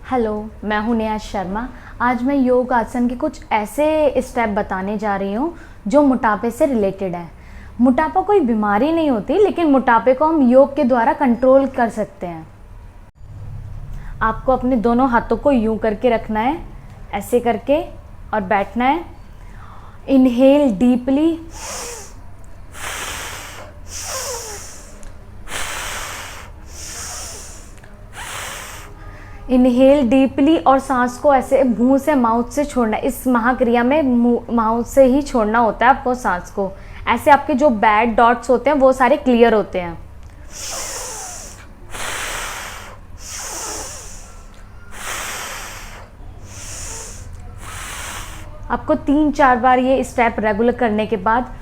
Hello, मैं हूँ नेहा शर्मा। आज मैं योग आसन के कुछ ऐसे स्टेप बताने जा रही हूँ जो मोटापे से रिलेटेड है। मोटापा कोई बीमारी नहीं होती, लेकिन मोटापे को हम योग के द्वारा कंट्रोल कर सकते हैं। आपको अपने दोनों हाथों को यूं करके रखना है, ऐसे करके, और बैठना है। इनहेल डीपली, इनहेल डीपली, और सांस को ऐसे मुंह से, माउथ से छोड़ना है। इस महाक्रिया में माउथ से ही छोड़ना होता है आपको सांस को। ऐसे आपके जो बैड डॉट्स होते हैं वो सारे क्लियर होते हैं। आपको 3-4 बार ये स्टेप रेगुलर करने के बाद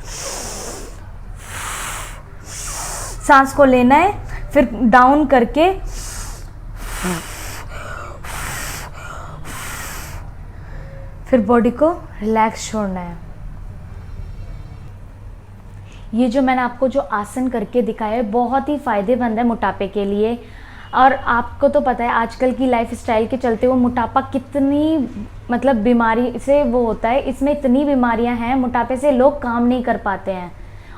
सांस को लेना है, फिर डाउन करके फिर बॉडी को रिलैक्स छोड़ना है। ये जो मैंने आपको जो आसन करके दिखाया है बहुत ही फ़ायदेमंद है मोटापे के लिए। और आपको तो पता है आजकल की लाइफस्टाइल के चलते वो मोटापा कितनी मतलब बीमारी से वो होता है। इसमें इतनी बीमारियां हैं, मोटापे से लोग काम नहीं कर पाते हैं।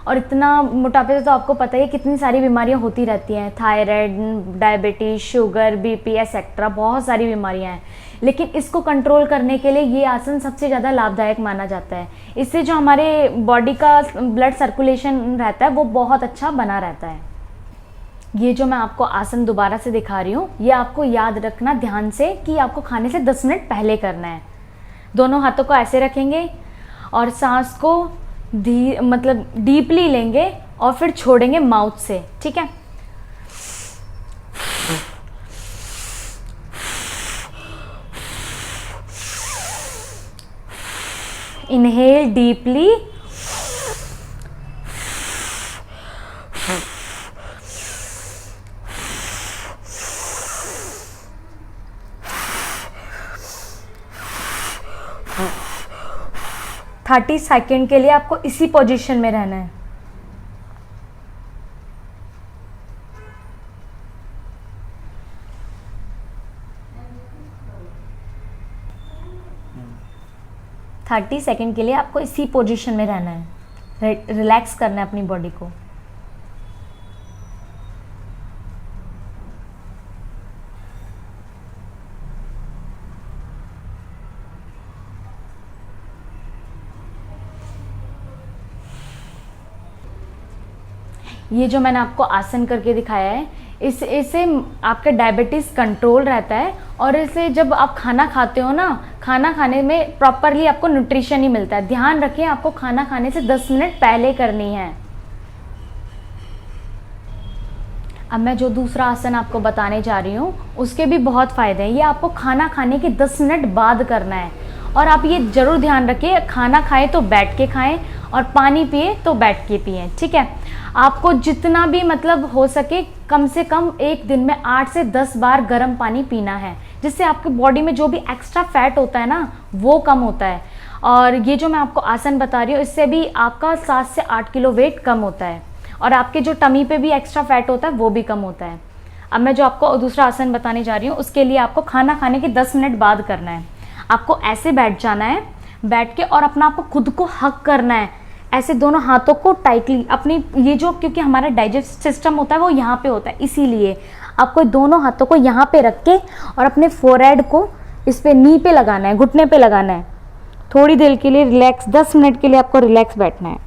और इतना मोटापे से तो आपको पता ही है कितनी सारी बीमारियां होती रहती हैं, thyroid, diabetes, sugar, BP etcetera, बहुत सारी बीमारियां हैं। लेकिन इसको कंट्रोल करने के लिए ये आसन सबसे ज़्यादा लाभदायक माना जाता है। इससे जो हमारे बॉडी का ब्लड सर्कुलेशन रहता है वो बहुत अच्छा बना रहता है। ये जो मैं आपको आसन दोबारा से दिखा रही हूँ, ये आपको याद रखना ध्यान से कि आपको खाने से 10 मिनट पहले करना है। दोनों हाथों को ऐसे रखेंगे और सांस को मतलब डीपली लेंगे और फिर छोड़ेंगे माउथ से, ठीक है। इनहेल डीपली, थर्टी सेकेंड के लिए आपको इसी पोजीशन में रहना है। थर्टी सेकेंड के लिए आपको इसी पोजीशन में रहना है, रिलैक्स करना है अपनी बॉडी को। ये जो मैंने आपको आसन करके दिखाया है, इससे आपका डायबिटीज़ कंट्रोल रहता है। और इससे जब आप खाना खाते हो ना, खाना खाने में प्रॉपरली आपको न्यूट्रिशन ही मिलता है। ध्यान रखिए आपको खाना खाने से 10 मिनट पहले करनी है। अब मैं जो दूसरा आसन आपको बताने जा रही हूँ उसके भी बहुत फ़ायदे हैं। ये आपको खाना खाने के 10 मिनट बाद करना है। और आप ये ज़रूर ध्यान रखिए, खाना खाएं तो बैठ के खाएं और पानी पिए तो बैठ के पिएं, ठीक है। आपको जितना भी मतलब हो सके कम से कम एक दिन में 8 से 10 बार गर्म पानी पीना है, जिससे आपकी बॉडी में जो भी एक्स्ट्रा फैट होता है ना वो कम होता है। और ये जो मैं आपको आसन बता रही हूँ इससे भी आपका 7 से 8 किलो वेट कम होता है। और आपके जो टमी पे भी एक्स्ट्रा फैट होता है वो भी कम होता है। अब मैं जो आपको दूसरा आसन बताने जा रही हूँ उसके लिए आपको खाना खाने के 10 मिनट बाद करना है। आपको ऐसे बैठ जाना है, बैठ के और अपना आपको खुद को हक करना है। ऐसे दोनों हाथों को टाइटली अपनी ये जो, क्योंकि हमारा डाइजेस्ट सिस्टम होता है वो यहाँ पे होता है, इसीलिए आपको दोनों हाथों को यहाँ पे रख के और अपने फोरहेड को इस पे नी पे लगाना है, घुटने पे लगाना है। थोड़ी देर के लिए रिलैक्स, 10 मिनट के लिए आपको रिलैक्स बैठना है।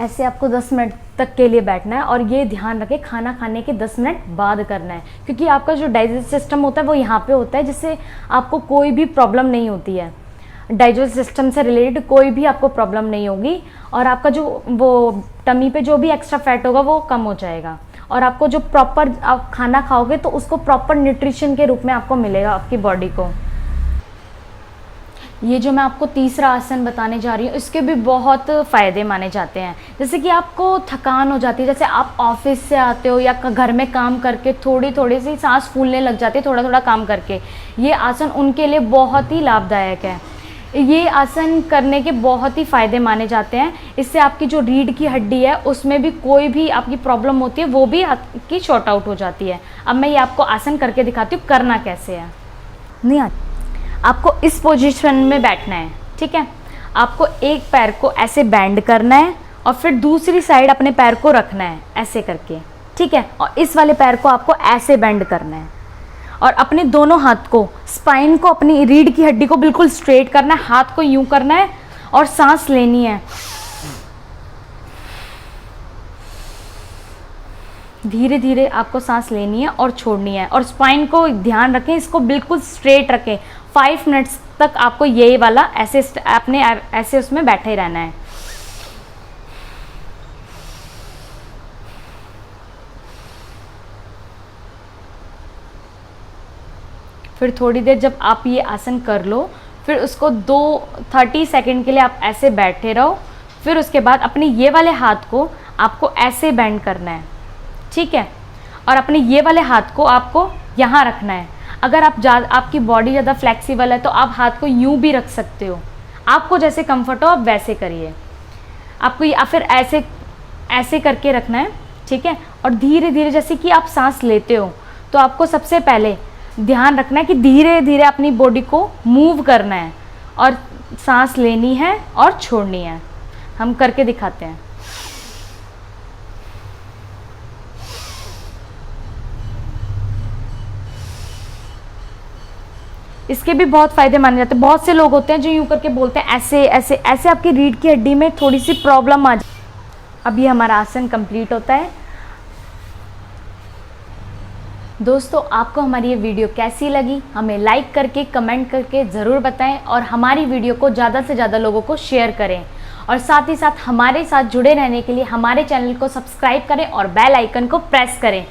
ऐसे आपको 10 मिनट तक के लिए बैठना है। और ये ध्यान रखें खाना खाने के 10 मिनट बाद करना है, क्योंकि आपका जो डाइजेस्ट सिस्टम होता है वो यहाँ पे होता है, जिससे आपको कोई भी प्रॉब्लम नहीं होती है। डाइजेस्टिव सिस्टम से रिलेटेड कोई भी आपको प्रॉब्लम नहीं होगी, और आपका जो वो टमी पे जो भी एक्स्ट्रा फैट होगा वो कम हो जाएगा, और आपको जो प्रॉपर आप खाना खाओगे तो उसको प्रॉपर न्यूट्रिशन के रूप में आपको मिलेगा आपकी बॉडी को। ये जो मैं आपको तीसरा आसन बताने जा रही हूँ इसके भी बहुत फ़ायदे माने जाते हैं। जैसे कि आपको थकान हो जाती है, जैसे आप ऑफिस से आते हो या घर में काम करके थोड़ी थोड़ी सी सांस फूलने लग जाती है थोड़ा थोड़ा काम करके, ये आसन उनके लिए बहुत ही लाभदायक है। ये आसन करने के बहुत ही फ़ायदे माने जाते हैं। इससे आपकी जो रीढ़ की हड्डी है उसमें भी कोई भी आपकी प्रॉब्लम होती है वो भी आपकी शॉर्ट आउट हो जाती है। अब मैं ये आपको आसन करके दिखाती हूँ करना कैसे है। नहीं आपको इस पोजीशन में बैठना है, ठीक है। आपको एक पैर को ऐसे बेंड करना है और फिर दूसरी साइड अपने पैर को रखना है ऐसे करके, ठीक है। और इस वाले पैर को आपको ऐसे बेंड करना है और अपने दोनों हाथ को, स्पाइन को, अपनी रीढ़ की हड्डी को बिल्कुल स्ट्रेट करना है, हाथ को यूं करना है और सांस लेनी है। धीरे धीरे आपको सांस लेनी है और छोड़नी है, और स्पाइन को ध्यान रखें, इसको बिल्कुल स्ट्रेट रखें। 5 मिनट्स तक आपको यही वाला ऐसे अपने ऐसे उसमें बैठे रहना है। फिर थोड़ी देर जब आप ये आसन कर लो, फिर उसको 30 सेकंड के लिए आप ऐसे बैठे रहो। फिर उसके बाद अपने ये वाले हाथ को आपको ऐसे बेंड करना है, ठीक है। और अपने ये वाले हाथ को आपको यहाँ रखना है। अगर आपकी बॉडी ज़्यादा फ्लेक्सिबल है तो आप हाथ को यूं भी रख सकते हो, आपको जैसे कंफर्ट हो आप वैसे करिए। आपको या फिर ऐसे करके रखना है, ठीक है। और धीरे धीरे जैसे कि आप सांस लेते हो तो आपको सबसे पहले ध्यान रखना है कि धीरे धीरे अपनी बॉडी को मूव करना है और सांस लेनी है और छोड़नी है। हम करके दिखाते हैं। इसके भी बहुत फ़ायदे माने जाते हैं। बहुत से लोग होते हैं जो यूँ करके बोलते हैं ऐसे ऐसे ऐसे, आपकी रीढ़ की हड्डी में थोड़ी सी प्रॉब्लम आ जाए। अब ये हमारा आसन कंप्लीट होता है। दोस्तों, आपको हमारी ये वीडियो कैसी लगी हमें लाइक करके कमेंट करके ज़रूर बताएं, और हमारी वीडियो को ज़्यादा से ज़्यादा लोगों को शेयर करें, और साथ ही साथ हमारे साथ जुड़े रहने के लिए हमारे चैनल को सब्सक्राइब करें और बेल आइकन को प्रेस करें